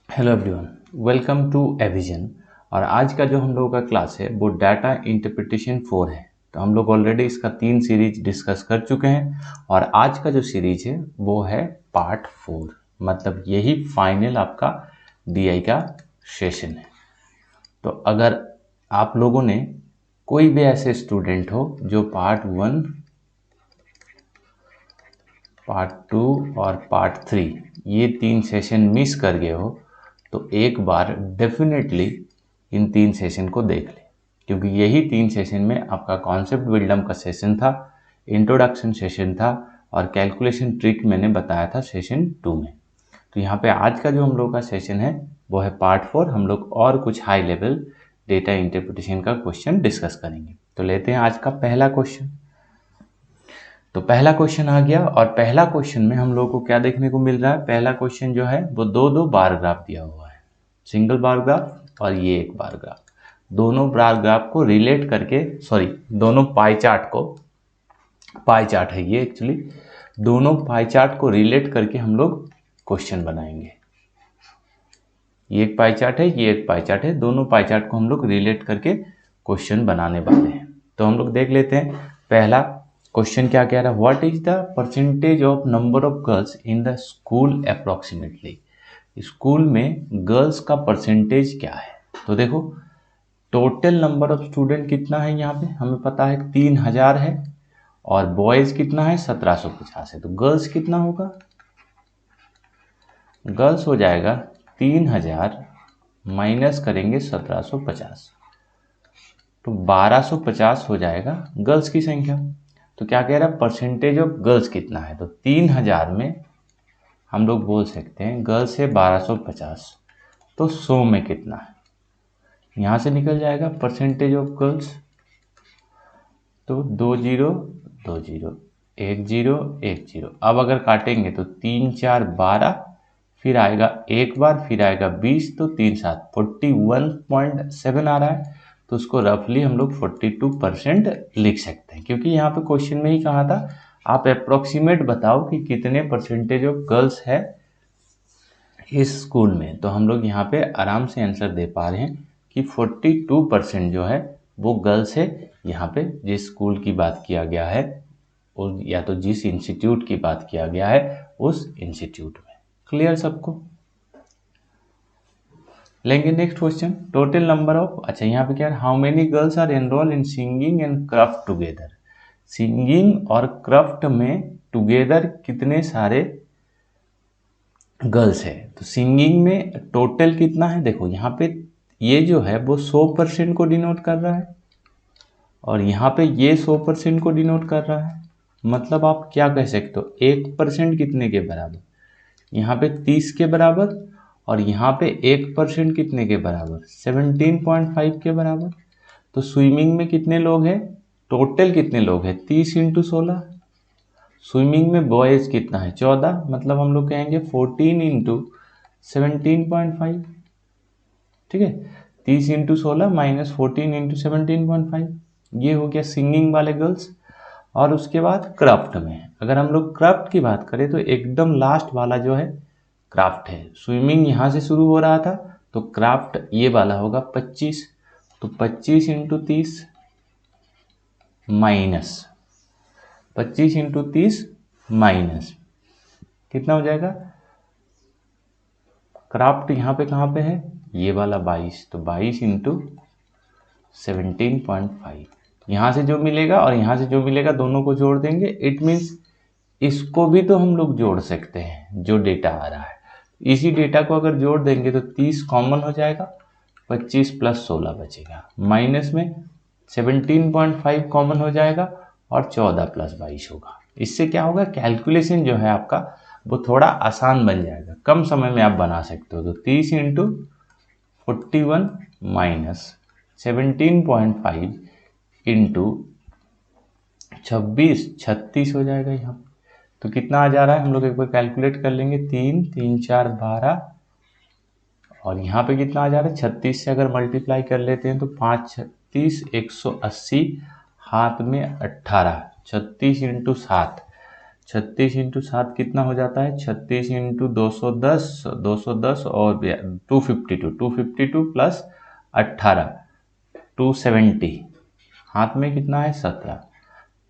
Hello everyone, welcome to Evision. और आज का जो हम लोगों का क्लास है वो डाटा इंटरप्रिटेशन 4 है। तो हम लोग ऑलरेडी इसका 3 सीरीज डिस्कस कर चुके हैं और आज का जो सीरीज है वो है पार्ट 4, मतलब यही फाइनल आपका डीआई का सेशन है। तो अगर आप लोगों ने कोई भी ऐसे स्टूडेंट हो जो पार्ट 1, पार्ट 2 और पार्ट 3 ये 3 सेशन मिस कर गए हो तो एक बार डेफिनेटली इन 3 सेशन को देख लें, क्योंकि यही 3 सेशन में आपका कॉन्सेप्ट बिल्डअप का सेशन था, इंट्रोडक्शन सेशन था और कैलकुलेशन ट्रिक मैंने बताया था सेशन 2 में। तो यहाँ पे आज का जो हम लोग का सेशन है वो है पार्ट 4। हम लोग और कुछ हाई लेवल डेटा इंटरप्रिटेशन का क्वेश्चन डिस्कस करेंगे। तो लेते हैं आज का पहला क्वेश्चन। तो पहला क्वेश्चन आ गया और पहला क्वेश्चन में हम लोगों को क्या देखने को मिल रहा है। पहला क्वेश्चन जो है वो दो बार ग्राफ दिया हुआ है, सिंगल बार ग्राफ और ये एक बार ग्राफ। दोनों बार ग्राफ को रिलेट करके, दोनों पाई चार्ट को, पाई चार्ट है ये एक्चुअली, दोनों पाई चार्ट को रिलेट करके हम लोग क्वेश्चन बनाएंगे। ये एक पाई चार्ट है, ये एक पाई चार्ट है, दोनों पाई चार्ट को हम लोग रिलेट करके क्वेश्चन बनाने वाले हैं। तो हम लोग देख लेते हैं पहला क्वेश्चन क्या कह रहा है। What is the percentage of number of girls in the school approximately. School में गर्ल्स का परसेंटेज क्या है। तो देखो टोटल नंबर ऑफ स्टूडेंट कितना है, यहाँ पे हमें पता है 3000 है और बॉयज कितना है 1750 है। तो गर्ल्स कितना होगा, गर्ल्स हो जाएगा 3000 माइनस करेंगे 1750 तो 1250 हो जाएगा गर्ल्स की संख्या। तो क्या कह रहा है, परसेंटेज ऑफ गर्ल्स कितना है। तो 3000 में हम लोग बोल सकते हैं गर्ल्स है 1250, तो 100 में कितना है, यहाँ से निकल जाएगा परसेंटेज ऑफ गर्ल्स। तो 20 20 10 अब अगर काटेंगे तो 3 4 12, फिर आएगा एक बार, फिर आएगा 20, तो 3 7 41.7 आ रहा है। तो उसको रफली हम लोग 42% लिख सकते हैं, क्योंकि यहाँ पे क्वेश्चन में ही कहा था आप अप्रोक्सीमेट बताओ कि कितने परसेंटेज ऑफ गर्ल्स है इस स्कूल में। तो हम लोग यहाँ पे आराम से आंसर दे पा रहे हैं कि 42% जो है वो गर्ल्स है। यहाँ पे जिस स्कूल की बात किया गया है या तो जिस इंस्टीट्यूट की बात किया गया है उस इंस्टीट्यूट में। क्लियर सबको। लेंगे next question. Total number of, अच्छा यहाँ पे क्या है, how many girls are enroll in singing and craft together. Singing और क्राफ्ट में टुगेदर कितने सारे गर्ल्स है। तो सिंगिंग में टोटल कितना है, देखो यहाँ पे ये जो है वो 100% को डिनोट कर रहा है और यहाँ पे ये 100% को डिनोट कर रहा है। मतलब आप क्या कह सकते हो, 1% कितने के बराबर, यहाँ पे 30 के बराबर और यहाँ पे 1% कितने के बराबर, 17.5 के बराबर। तो स्विमिंग में कितने लोग हैं, टोटल कितने लोग हैं, 30 × 16। स्विमिंग में बॉयज कितना है 14, मतलब हम लोग कहेंगे 14 × 17.5। ठीक है, 30 × 16 माइनस 14 × 17.5, ये हो गया सिंगिंग वाले गर्ल्स। और उसके बाद क्राफ्ट में, अगर हम लोग क्राफ्ट की बात करें तो एकदम लास्ट वाला जो है क्राफ्ट है। स्विमिंग यहाँ से शुरू हो रहा था तो क्राफ्ट ये वाला होगा 25। तो 25 × 30 माइनस 25 × 30 माइनस कितना हो जाएगा, क्राफ्ट यहाँ पे कहाँ पे है, ये वाला 22, तो 22 × 17.5। यहाँ से जो मिलेगा और यहाँ से जो मिलेगा दोनों को जोड़ देंगे। इट मीन्स इसको भी तो हम लोग जोड़ सकते हैं जो डेटा आ रहा है। इसी डेटा को अगर जोड़ देंगे तो 30 कॉमन हो जाएगा, 25 + 16 बचेगा, माइनस में 17.5 कॉमन हो जाएगा और 14 + 22 होगा। इससे क्या होगा, कैलकुलेशन जो है आपका वो थोड़ा आसान बन जाएगा, कम समय में आप बना सकते हो। तो 30 × 41 माइनस 17.5 इंटू 26 36 हो जाएगा यहाँ पे। तो कितना आ जा रहा है, हम लोग एक बार कैलकुलेट कर लेंगे, 3 3 4 12 और यहाँ पे कितना आ जा रहा है, 36 से अगर मल्टीप्लाई कर लेते हैं तो 5 36 180, हाथ में 18, 36 × 7, 36 इंटू 7 कितना हो जाता है, 36 इंटू 210, 210 और 252 प्लस 18 270, हाथ में कितना है 17,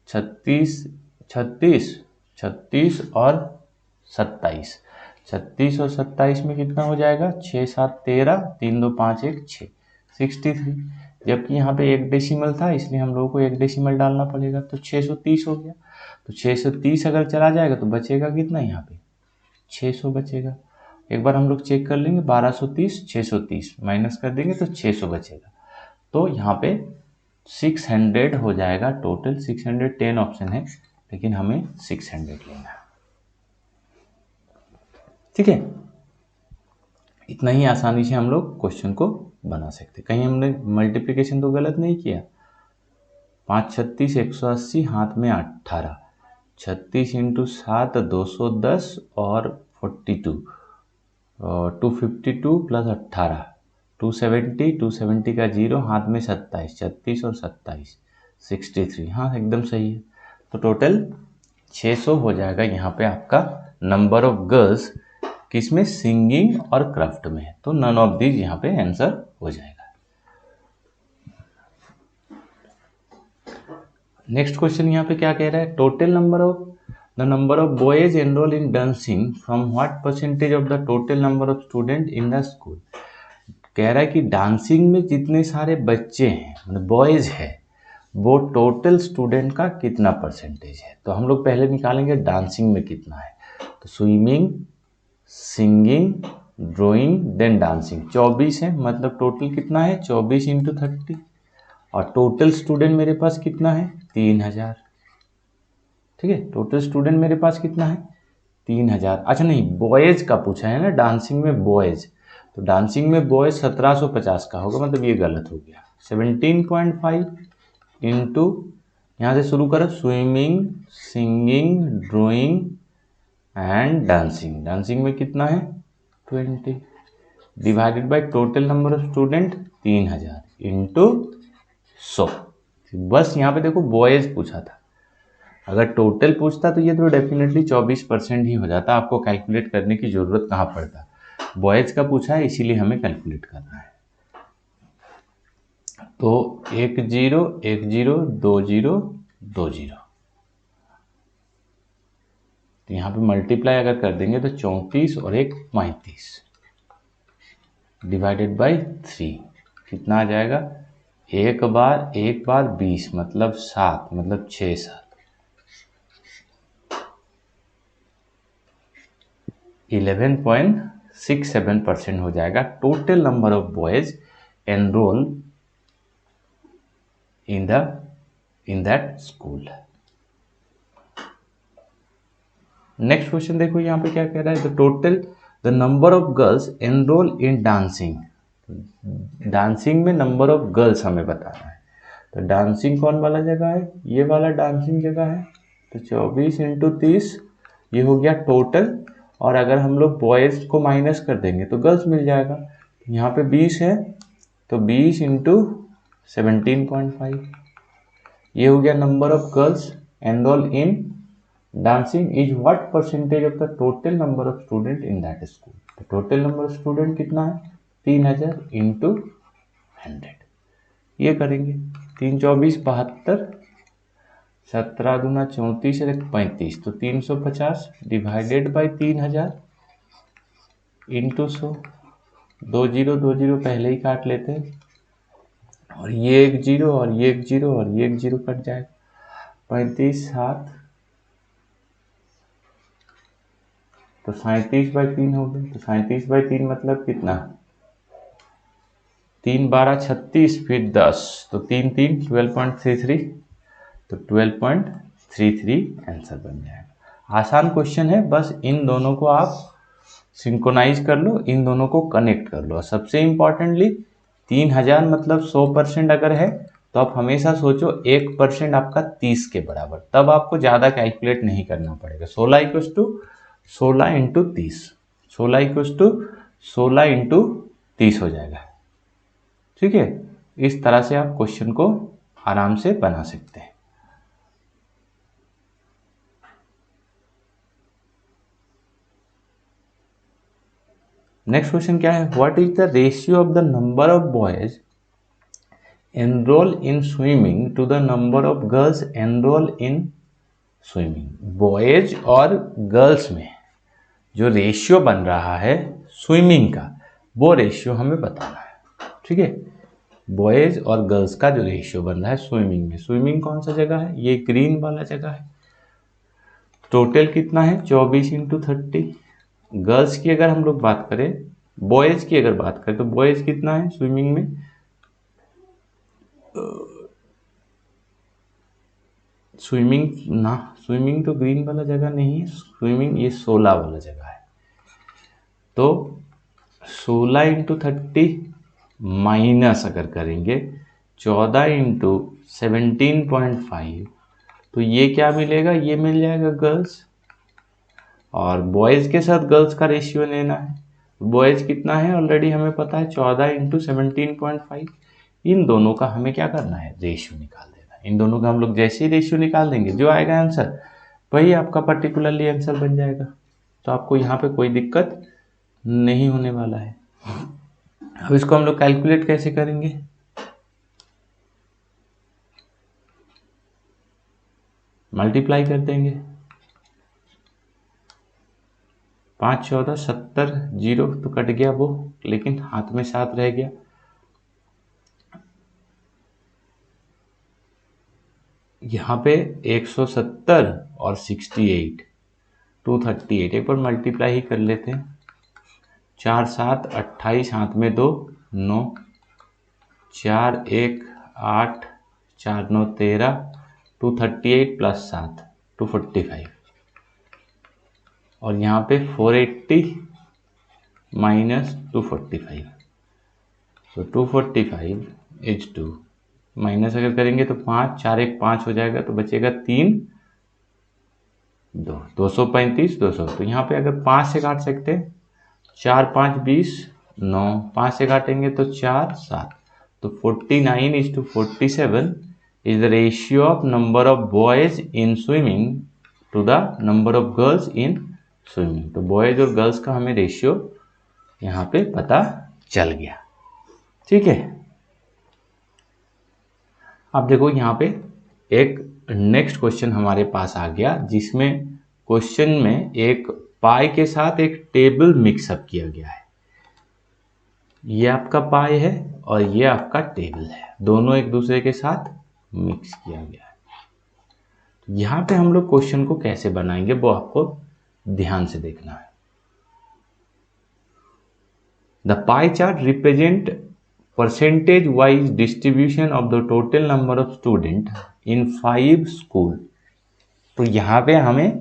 36 36 36 और 27, 36 और 27 में कितना हो जाएगा, 6 7 13, 3 2 5 1 6, 63। जबकि यहाँ पे एक डेसिमल था इसलिए हम लोगों को एक डेसिमल डालना पड़ेगा, तो 630 हो गया। तो 630 अगर चला जाएगा तो बचेगा कितना, यहाँ पे 600 बचेगा। एक बार हम लोग चेक कर लेंगे, 1230 630 माइनस कर देंगे तो 600 बचेगा। तो यहाँ पे 600 हो जाएगा टोटल। 610 ऑप्शन है लेकिन हमें 600 लेना है, ठीक है। इतना ही आसानी से हम लोग क्वेश्चन को बना सकते। कहीं हमने मल्टीप्लिकेशन तो गलत नहीं किया। 5 36 180, हाथ में 18, 36 इंटू 7 210 और 42, 252 प्लस 18 270, 270 का 0, हाथ में 27, 36 और 27 63, हाँ एकदम सही है। तो टोटल 600 हो जाएगा यहाँ पे आपका नंबर ऑफ गर्ल्स, किसमें, सिंगिंग और क्राफ्ट में है। तो नन ऑफ दीज यहाँ पे आंसर हो जाएगा। नेक्स्ट क्वेश्चन यहाँ पे क्या कह रहा है, total number of the number of boys enroll in dancing from what percentage of the total number of student in the school. कह रहा है कि डांसिंग में जितने सारे बच्चे हैं मतलब बॉयज है वो टोटल स्टूडेंट का कितना परसेंटेज है। तो हम लोग पहले निकालेंगे डांसिंग में कितना है। तो swimming, singing, drawing then dancing 24 है, मतलब टोटल कितना है 24 इंटू 30। और टोटल स्टूडेंट मेरे पास कितना है 3000, ठीक है। टोटल स्टूडेंट मेरे पास कितना है 3000। अच्छा नहीं, बॉयज का पूछा है ना, डांसिंग में बॉयज, तो डांसिंग में बॉयज 1750 का होगा, मतलब ये गलत हो गया। 17.5 इंटू, यहाँ से शुरू करो, swimming, singing, drawing and dancing. Dancing में कितना है 20 divided by total number of student 3000 into 100। बस यहाँ पे देखो बॉयज पूछा था, अगर टोटल पूछता तो ये तो डेफिनेटली 24% ही हो जाता, आपको कैलकुलेट करने की जरूरत कहाँ पड़ता। बॉयज का पूछा है इसीलिए हमें कैलकुलेट करना है। तो 1 0 1 0 2 0 2 0, तो यहाँ पे मल्टीप्लाई अगर कर देंगे तो 34 और 1 35 डिवाइडेड बाय 3 कितना आ जाएगा, एक बार 20 मतलब 7, मतलब 6 7 11.67% हो जाएगा total number of boys enroll in that school. Next question देखो यहाँ पे क्या कह रहा है, the total the number of girls enroll in dancing. Dancing में नंबर ऑफ गर्ल्स हमें बताना है। तो डांसिंग कौन वाला जगह है, ये वाला डांसिंग जगह है। तो 24 इंटू 30 ये हो गया टोटल, और अगर हम लोग बॉयज को माइनस कर देंगे तो गर्ल्स मिल जाएगा। यहाँ पे 20 है तो 20 इंटू 17.5 ये हो गया number of girls enroll in dancing is what percentage of the total number of student in that school. तो टोटल नंबर ऑफ स्टूडेंट कितना है 3000 इंटू 100, ये करेंगे। 3 24 72, 17 दूना 34 और 35, तो 350 डिवाइडेड बाई 3000 इंटू 100। 2 0 पहले ही काट लेते हैं, और ये 1 0 और ये 1 0 और ये 1 0 कट जाएगा। 35 7 तो 37/3 हो गए। तो 37/3 मतलब कितना, 3 12 36 फिर 10, तो 3 3 12.33, तो 12.33 आंसर बन जाएगा। आसान क्वेश्चन है, बस इन दोनों को आप सिंक्रोनाइज कर लो, इन दोनों को कनेक्ट कर लो। और सबसे इंपॉर्टेंटली 3000 मतलब 100% अगर है तो आप हमेशा सोचो 1% आपका 30 के बराबर, तब आपको ज़्यादा कैलकुलेट नहीं करना पड़ेगा। 16 equals to 16 into 30, 16 equals to 16 into 30 हो जाएगा, ठीक है। इस तरह से आप क्वेश्चन को आराम से बना सकते हैं। नेक्स्ट क्वेश्चन क्या है, what is the ratio of the number of boys enroll in swimming to the number of girls enroll in swimming. Boys और गर्ल्स में जो रेशियो बन रहा है स्विमिंग का, वो रेशियो हमें बताना है। ठीक है, बॉयज और गर्ल्स का जो रेशियो बन रहा है स्विमिंग में, स्विमिंग कौन सा जगह है, ये ग्रीन वाला जगह है। टोटल कितना है 24 इंटू 30। गर्ल्स की अगर हम लोग बात करें, बॉयज की अगर बात करें तो बॉयज कितना है स्विमिंग में, स्विमिंग तो ग्रीन वाला जगह नहीं है, स्विमिंग ये 16 वाला जगह है। तो 16 इंटू 30 माइनस अगर करेंगे 14 इंटू 17.5, तो ये क्या मिलेगा, ये मिल जाएगा गर्ल्स। और बॉयज़ के साथ गर्ल्स का रेशियो लेना है, बॉयज़ कितना है ऑलरेडी हमें पता है 14 इंटू 17.5। इन दोनों का हमें क्या करना है, रेशियो निकाल देना है। इन दोनों का हम लोग जैसे ही रेशियो निकाल देंगे, जो आएगा आंसर वही आपका पर्टिकुलरली आंसर बन जाएगा। तो आपको यहाँ पे कोई दिक्कत नहीं होने वाला है। अब इसको हम लोग कैलकुलेट कैसे करेंगे, मल्टीप्लाई कर देंगे। 5 14 70, 0 तो कट गया वो, लेकिन हाथ में 7 रह गया। यहाँ पे 170 और 68 238, एक बार मल्टीप्लाई ही कर लेते हैं। 4 7 28, हाथ में 2 9, 4 1 8, 4 9 13, 238 प्लस 7 245, और यहाँ पे 480 माइनस 245, तो 245 इज 2, माइनस अगर करेंगे तो 5 4 1 5 हो जाएगा, तो बचेगा 3 2 235 200। तो यहाँ पे अगर 5 से काट सकते हैं, 4 5 20 9, 5 से काटेंगे तो 4 7, तो 49 is to 47 is the ratio of number of boys in swimming to the number of girls in swimming. तो बॉयज और गर्ल्स का हमें रेशियो यहाँ पे पता चल गया। ठीक है, अब देखो यहाँ पे एक नेक्स्ट क्वेश्चन हमारे पास आ गया, जिसमें क्वेश्चन में एक पाई के साथ एक टेबल मिक्सअप किया गया है। ये आपका पाई है और ये आपका टेबल है, दोनों एक दूसरे के साथ मिक्स किया गया है। यहाँ पे हम लोग क्वेश्चन को कैसे बनाएंगे वो आपको ध्यान से देखना है। The pie chart represent percentage wise distribution of the total number of student in 5 school. तो यहाँ पे हमें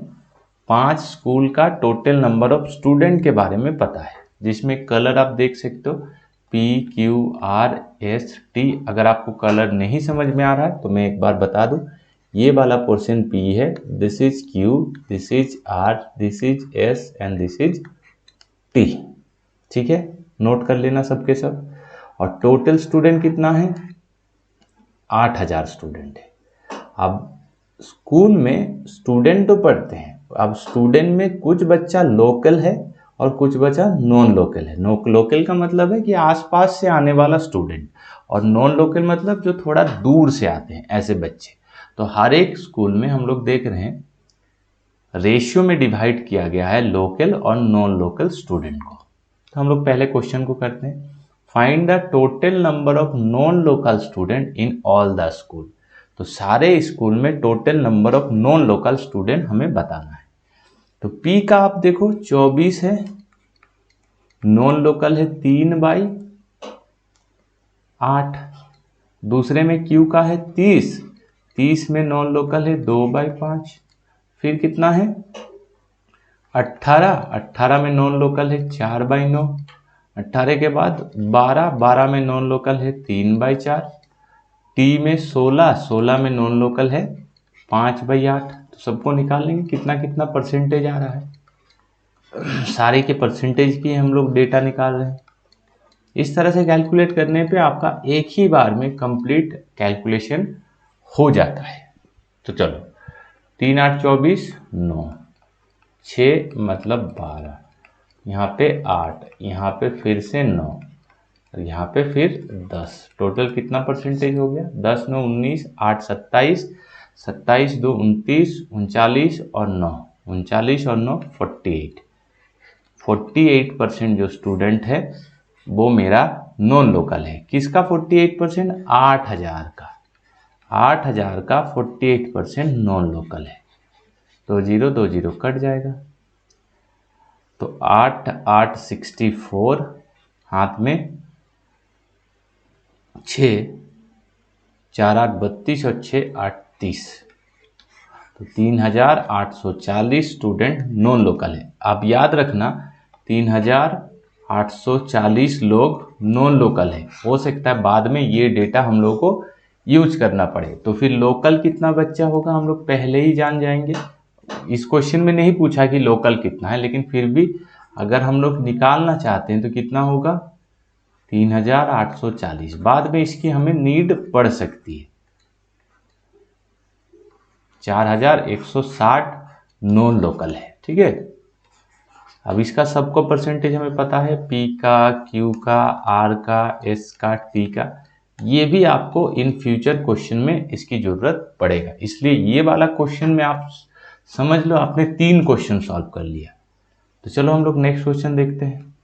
5 स्कूल का टोटल नंबर ऑफ स्टूडेंट के बारे में पता है, जिसमें कलर आप देख सकते हो PQRST। अगर आपको कलर नहीं समझ में आ रहा है तो मैं एक बार बता दूं, ये वाला पोर्शन P है, this is Q, this is R, this is S and this is T। ठीक है, नोट कर लेना सबके सब। और टोटल स्टूडेंट कितना है, 8000 स्टूडेंट है। अब स्कूल में स्टूडेंट तो पढ़ते हैं, अब स्टूडेंट में कुछ बच्चा लोकल है और कुछ बच्चा नॉन लोकल है। लोकल का मतलब है कि आसपास से आने वाला स्टूडेंट, और नॉन लोकल मतलब जो थोड़ा दूर से आते हैं, ऐसे बच्चे। तो हर एक स्कूल में हम लोग देख रहे हैं रेशियो में डिवाइड किया गया है लोकल और नॉन लोकल स्टूडेंट को। तो हम लोग पहले क्वेश्चन को करते हैं, find the total number of non local student in all the school. तो सारे स्कूल में total number of non local student हमें बताना है। तो P का आप देखो 24 है, नॉन लोकल है 3/8। दूसरे में Q का है 30, 30 में नॉन लोकल है 2/5। फिर कितना है 18, 18 में नॉन लोकल है 4/9। 18 के बाद 12, 12 में नॉन लोकल है 3/4। T में 16, 16 में नॉन लोकल है 5/8। तो सबको निकाल लेंगे कितना कितना परसेंटेज आ रहा है, सारे के परसेंटेज की हम लोग डेटा निकाल रहे हैं। इस तरह से कैलकुलेट करने पे आपका एक ही बार में कंप्लीट कैलकुलेशन हो जाता है। तो चलो 3 8 24 9, 6 मतलब 12, यहाँ पे 8, यहाँ पे फिर से 9, और यहाँ पे फिर 10। टोटल कितना परसेंटेज हो गया? 10 9 19, 8 27, 27 2 29, 39 और 9, 39 और 9 48। 48% जो स्टूडेंट है वो मेरा नॉन लोकल है। किसका 48%? 8000 का। 8000 का 48% नॉन लोकल है। तो 0 2 0 कट जाएगा। तो 8 8 64, हाथ में 6, 4 8 32 और 6 8 30। तो 3840 स्टूडेंट नॉन लोकल है। आप याद रखना 3840 लोग नॉन लोकल है। हो सकता है बाद में ये डेटा हम लोग को यूज करना पड़े, तो फिर लोकल कितना बच्चा होगा हम लोग पहले ही जान जाएंगे। इस क्वेश्चन में नहीं पूछा कि लोकल कितना है, लेकिन फिर भी अगर हम लोग निकालना चाहते हैं तो कितना होगा? 3840। बाद में इसकी हमें नीड पड़ सकती है। 4160 नॉन लोकल है। ठीक है, अब इसका सबको परसेंटेज हमें पता है, P का, Q का, R का, S का, T का। ये भी आपको इन फ्यूचर क्वेश्चन में इसकी जरूरत पड़ेगा, इसलिए ये वाला क्वेश्चन में आप समझ लो आपने 3 क्वेश्चन सॉल्व कर लिया। तो चलो हम लोग नेक्स्ट क्वेश्चन देखते हैं।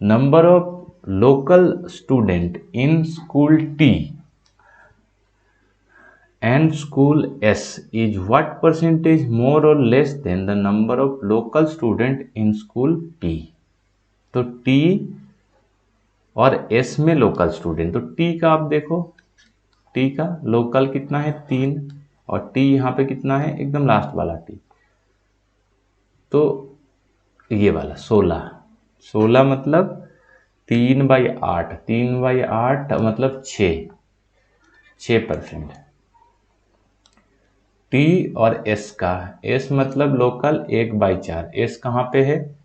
Number of local student in school T and school S is what percentage more or less than the number of local student in school P? तो T और S में लोकल स्टूडेंट, तो T का आप देखो, T का local कितना है? 3, और T यहाँ पे कितना है? एकदम लास्ट वाला T, तो ये वाला 16। 16 मतलब 3/8, 3/8 मतलब 6%। T और S का, S मतलब लोकल 1/4, S कहाँ पे है?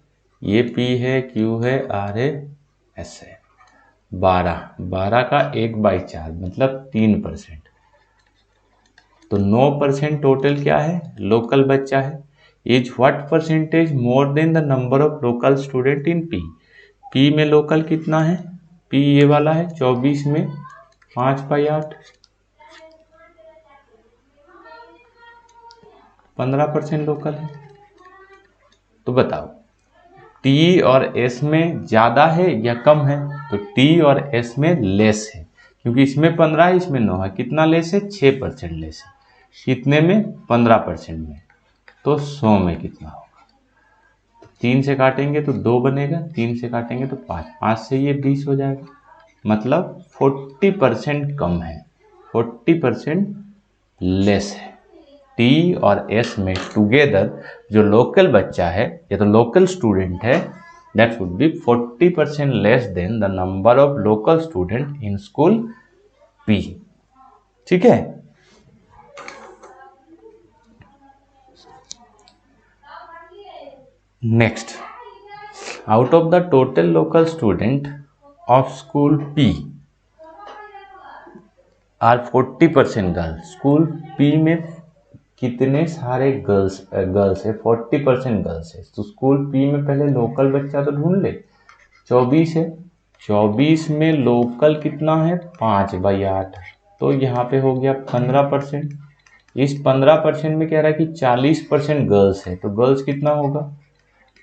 ये P है, Q है, R है, S है। 12 का 1/4 मतलब 3%। तो 9% टोटल क्या है? लोकल बच्चा है। Is what percentage more than the number of local student in P? P में लोकल कितना है? P ये वाला है, 24 में 5/8, 15% लोकल है। तो बताओ T और S में ज़्यादा है या कम है? तो T और S में लेस है, क्योंकि इसमें 15 है, इसमें 9 है। कितना लेस है? 6% लेस है। कितने में? 15% में। तो 100 में कितना होगा? तो 3 से काटेंगे तो 2 बनेगा, 3 से काटेंगे तो 5, 5 से ये 20 हो जाएगा। मतलब 40% कम है, 40% लेस है। T और S में टुगेदर जो लोकल बच्चा है या तो लोकल स्टूडेंट है, that would be 40% less than the number of local student in school P। ठीक है, next, out of the total local student of school P are 40% girls. School P में कितने सारे गर्ल्स है? 40% गर्ल्स है। तो school P में पहले लोकल बच्चा तो ढूंढ ले। 24 है, 24 में लोकल कितना है? 5/8, तो यहाँ पे हो गया 15%। इस 15% में कह रहा है कि 40% गर्ल्स है, तो गर्ल्स कितना होगा?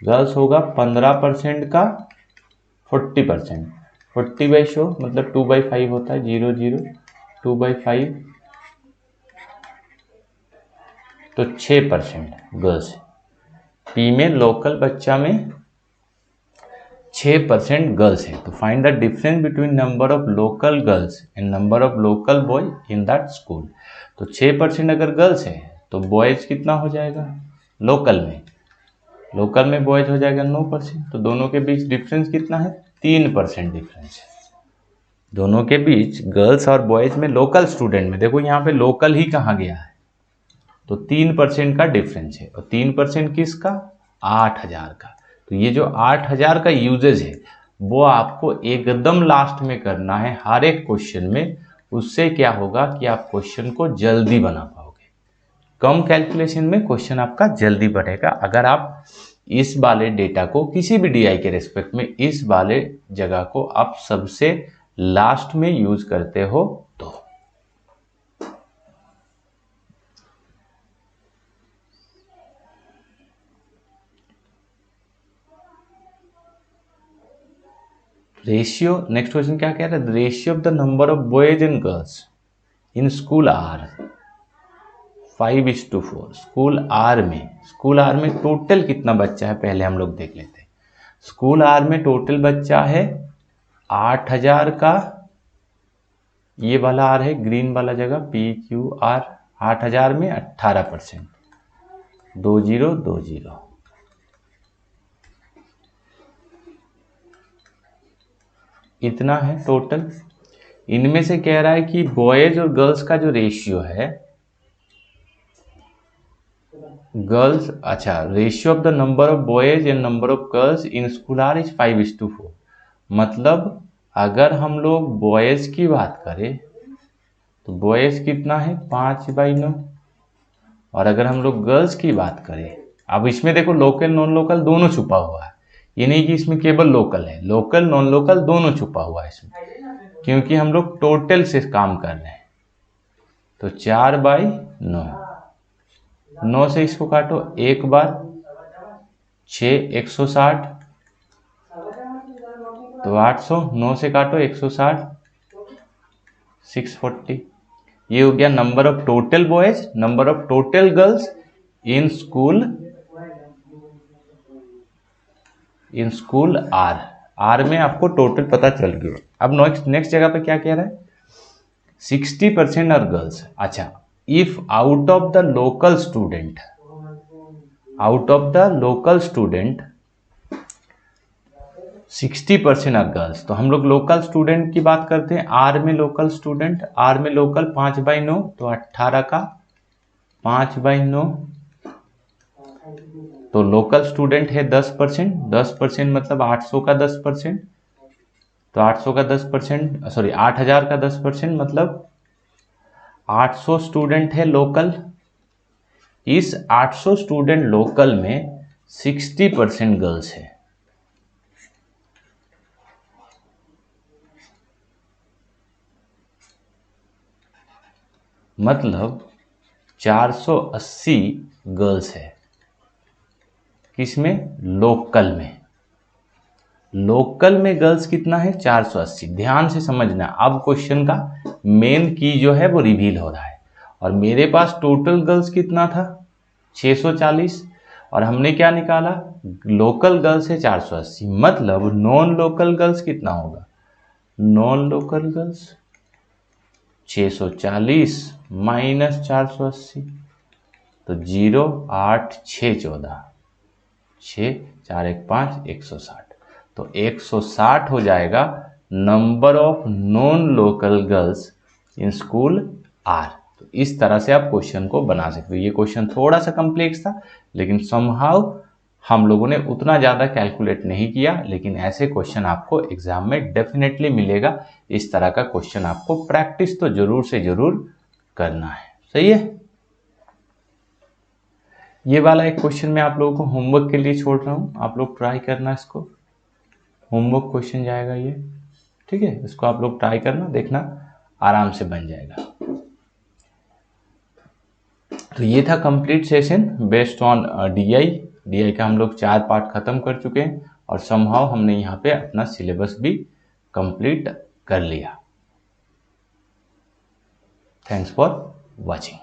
गर्ल्स होगा 15% का 40%, 40/100 मतलब 2/5 होता है, 0 0 2/5, तो 6% गर्ल्स है। P में लोकल बच्चा में 6% गर्ल्स है। तो find the difference between number of local girls and number of local boy in that school. तो 6% अगर गर्ल्स है तो बॉयज कितना हो जाएगा? लोकल में बॉयज हो जाएगा 9%। तो दोनों के बीच डिफरेंस कितना है? 3% डिफरेंस है दोनों के बीच, गर्ल्स और बॉयज में। लोकल स्टूडेंट में देखो यहाँ पे लोकल ही कहाँ गया है, तो 3% का डिफरेंस है। और 3% किसका? 8000 का। तो ये जो 8000 का यूजेज है वो आपको एकदम लास्ट में करना है हर एक क्वेश्चन में। उससे क्या होगा कि आप क्वेश्चन को जल्दी बना पाओगे। कम कैलकुलेशन में क्वेश्चन आपका जल्दी बढ़ेगा अगर आप इस वाले डेटा को किसी भी DI के रेस्पेक्ट में इस वाले जगह को आप सबसे लास्ट में यूज करते हो तो। रेशियो, नेक्स्ट क्वेश्चन क्या कह रहा है, ratio of the number of boys and girls in school R 5:4। School are में टोटल कितना बच्चा है पहले हम लोग देख लेते हैं। स्कूल आर में टोटल बच्चा है 8000 का, ये वाला आर है ग्रीन वाला जगह PQR, 8000 में 18%, 2020 इतना है टोटल। इनमें से कह रहा है कि बॉयज और गर्ल्स का जो रेशियो है, गर्ल्स, अच्छा, ratio of the number of boys and number of girls in school are is 5:4। मतलब अगर हम लोग बॉयज की बात करें तो बॉयज कितना है 5/9, और अगर हम लोग गर्ल्स की बात करें, अब इसमें देखो लोकल नॉन लोकल दोनों छुपा हुआ है, ये नहीं कि इसमें केवल लोकल है, लोकल नॉन लोकल दोनों छुपा हुआ है इसमें, क्योंकि हम लोग टोटल से काम कर रहे हैं। तो 4/9, 9 से इसको काटो एक बार, 6 160, तो 800, 9 से काटो 160, 640। ये हो गया number of total boys, number of total girls in school are में आपको टोटल पता चल गया। अब नेक्स्ट जगह पे क्या कह रहा है, 60% आर गर्ल्स। अच्छा, if out of the local student 60% are girls, तो हम लोग लोकल स्टूडेंट की बात करते हैं। आर में लोकल स्टूडेंट, आर में लोकल 5/9, तो 18 का 5/9, तो लोकल स्टूडेंट है 10%, 10% मतलब 800 का 10%, तो 800 का 10%, सॉरी 8000 का 10% मतलब 800 स्टूडेंट है लोकल। इस 800 स्टूडेंट लोकल में 60% गर्ल्स है, मतलब 480 गर्ल्स है। किसमें, लोकल में। लोकल में गर्ल्स कितना है 480। ध्यान से समझना, अब क्वेश्चन का मेन की जो है वो रिवील हो रहा है। और मेरे पास टोटल गर्ल्स कितना था 640, और हमने क्या निकाला, लोकल गर्ल्स है 480, मतलब नॉन लोकल गर्ल्स कितना होगा, नॉन लोकल गर्ल्स 640 माइनस 480, तो 0 8 6 14, 6 4 1 5 160, तो 160 हो जाएगा number of non local girls in school are. तो इस तरह से आप क्वेश्चन को बना सकते हो। ये क्वेश्चन थोड़ा सा कॉम्प्लेक्स था, लेकिन समहाउ हम लोगों ने उतना ज़्यादा कैलकुलेट नहीं किया, लेकिन ऐसे क्वेश्चन आपको एग्जाम में डेफिनेटली मिलेगा। इस तरह का क्वेश्चन आपको प्रैक्टिस तो जरूर से जरूर करना है। सही है। ये वाला एक क्वेश्चन मैं आप लोगों को होमवर्क के लिए छोड़ रहा हूँ, आप लोग ट्राई करना, इसको होमवर्क क्वेश्चन जाएगा ये, ठीक है। इसको आप लोग ट्राई करना, देखना आराम से बन जाएगा। तो ये था complete session based on DI का हम लोग 4 पार्ट खत्म कर चुके हैं, और समहाउ हमने यहाँ पे अपना सिलेबस भी कंप्लीट कर लिया। Thanks for watching.